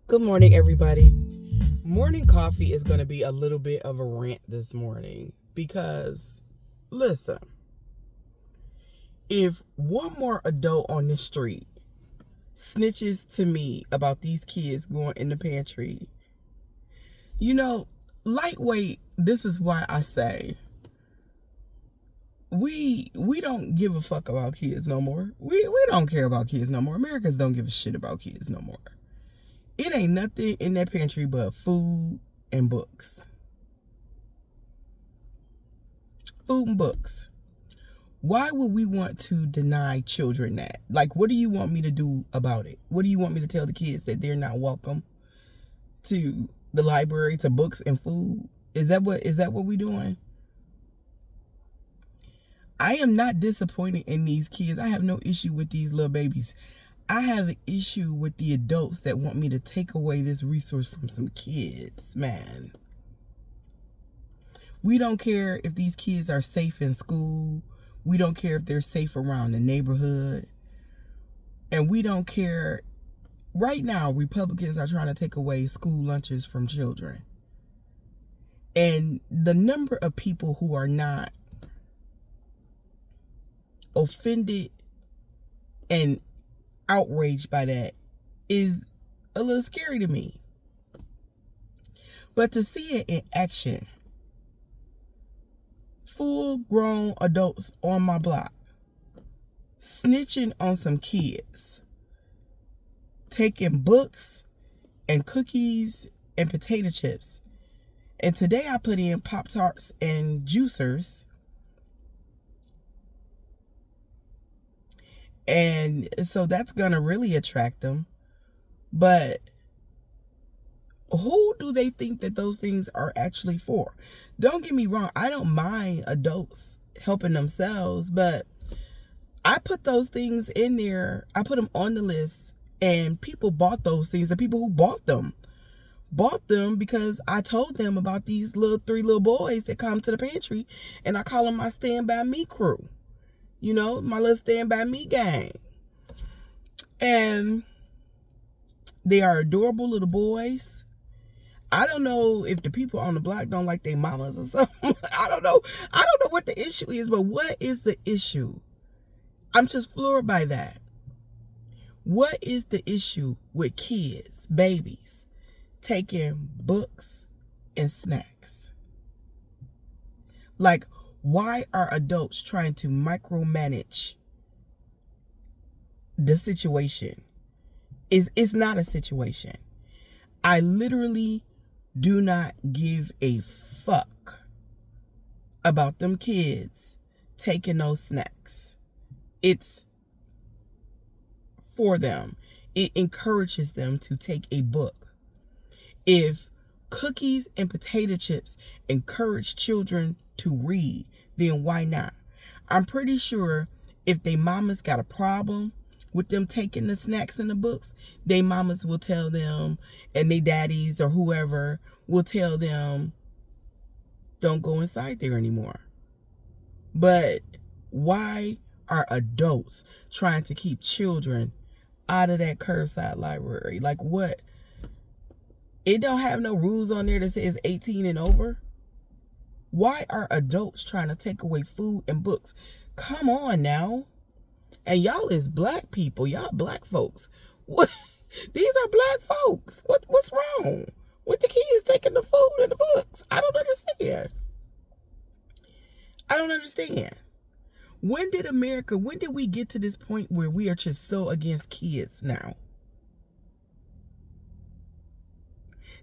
Good morning, everybody. Morning coffee is going to be a little bit of a rant this morning because, listen, if one more adult on the street snitches to me about these kids going in the pantry, you know, lightweight, this is why I say we don't give a fuck about kids no more. We don't care about kids no more. Americans don't give a shit about kids no more. It ain't nothing in that pantry but food and books. Food and books. Why would we want to deny children that? Like, what do you want me to do about it? What do you want me to tell the kids, that they're not welcome to the library, to books and food? Is that what we doing? I am not disappointed in these kids. I have no issue with these little babies. I have an issue with the adults that want me to take away this resource from some kids, man. We don't care if these kids are safe in school. We don't care if they're safe around the neighborhood. And we don't care. Right now, Republicans are trying to take away school lunches from children. And the number of people who are not offended and outraged by that is a little scary to me. But to see it in action, full-grown adults on my block snitching on some kids, taking books and cookies and potato chips. And today I put in Pop-Tarts and juicers. And so that's going to really attract them. But who do they think that those things are actually for? Don't get me wrong. I don't mind adults helping themselves, but I put those things in there. I put them on the list, and people bought those things. The people who bought them because I told them about these three little boys that come to the pantry, and I call them my Stand By Me crew. You know, my little Stand By Me gang. And they are adorable little boys. I don't know if the people on the block don't like their mamas or something. I don't know what the issue is, but what is the issue? I'm just floored by that. What is the issue with kids, babies, taking books and snacks? Like, why are adults trying to micromanage the situation? It's not a situation. I literally do not give a fuck about them kids taking those snacks. It's for them. It encourages them to take a book. If cookies and potato chips encourage children to read, then why not? I'm pretty sure if they mamas got a problem with them taking the snacks and the books, they mamas will tell them, and they daddies or whoever will tell them, don't go inside there anymore. But why are adults trying to keep children out of that curbside library? Like, what? It don't have no rules on there that says 18 and over. Why are adults trying to take away food and books? Come on now. And y'all is black people. Y'all black folks. What? These are black folks. What's wrong with the kids taking the food and the books? I don't understand. When did we get to this point where we are just so against kids now?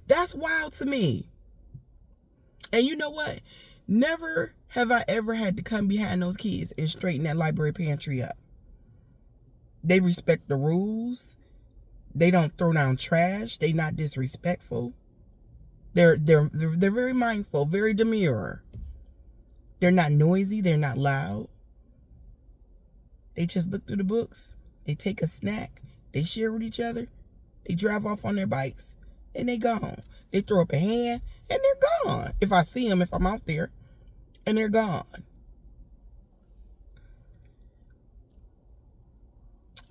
That's wild to me. And you know what? Never have I ever had to come behind those kids and straighten that library pantry up. They respect the rules. They don't throw down trash. They not disrespectful. They're very mindful, very demure. They're not noisy. They're not loud. They just look through the books. They take a snack. They share with each other. They drive off on their bikes, and they gone. They throw up a hand, and they're gone. If I see them, if I'm out there, and they're gone.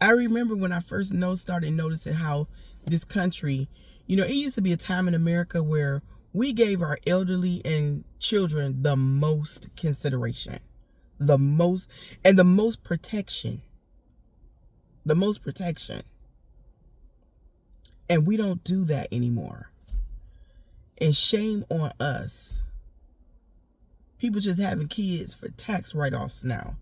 I remember when I first started noticing how this country, You know, it used to be a time in America where we gave our elderly and children the most consideration, the most protection. The most protection. And we don't do that anymore. And shame on us. People just having kids for tax write-offs now.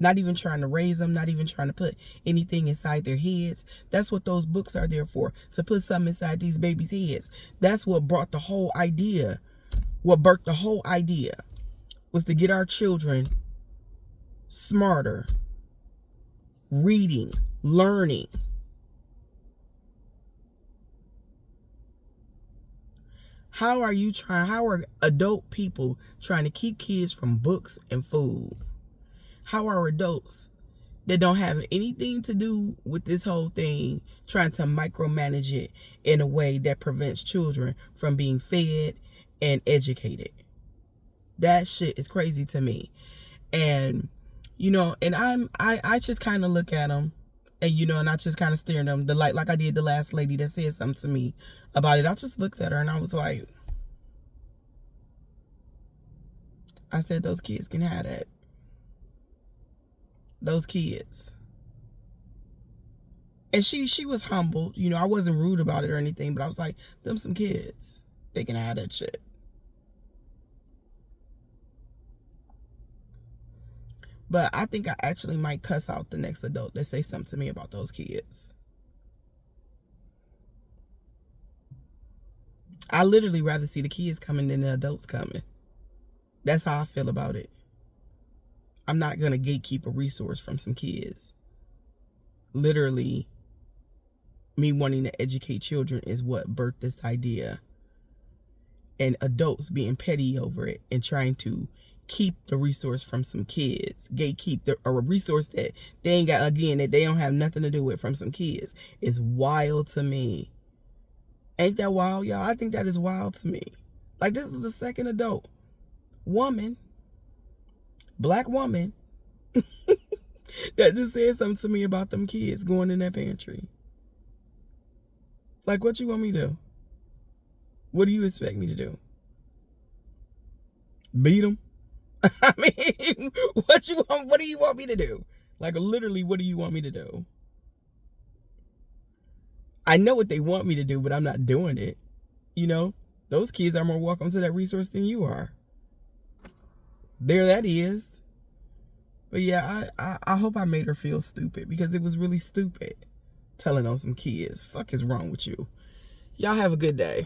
Not even trying to raise them, not even trying to put anything inside their heads. That's what those books are there for, to put something inside these babies' heads. That's what brought the whole idea, what birthed the whole idea, was to get our children smarter, reading, learning. How are adult people trying to keep kids from books and food? How are adults that don't have anything to do with this whole thing trying to micromanage it in a way that prevents children from being fed and educated? That shit is crazy to me. And, you know, and I just kind of look at them. And, you know, and I just kind of stare at them, like I did the last lady that said something to me about it. I just looked at her and I was like, I said, those kids can have that. Those kids. And she was humbled. You know, I wasn't rude about it or anything, but I was like, them some kids. They can have that shit. But I think I actually might cuss out the next adult that say something to me about those kids. I literally rather see the kids coming than the adults coming. That's how I feel about it. I'm not going to gatekeep a resource from some kids. Literally, me wanting to educate children is what birthed this idea. And adults being petty over it and trying to keep the resource from some kids, gatekeep a resource that they ain't got, again, that they don't have nothing to do with, from some kids, is wild to me. Ain't that wild, y'all? I think that is wild to me. Like, this is the second adult woman, black woman, that just said something to me about them kids going in that pantry. Like, what you want me to do? What do you expect me to do? Beat them? I mean, what do you want me to do? Like, literally, what do you want me to do? I know what they want me to do, but I'm not doing it. You know, those kids are more welcome to that resource than you are. There that is. But yeah, I hope I made her feel stupid, because it was really stupid telling on some kids. Fuck is wrong with you? Y'all have a good day.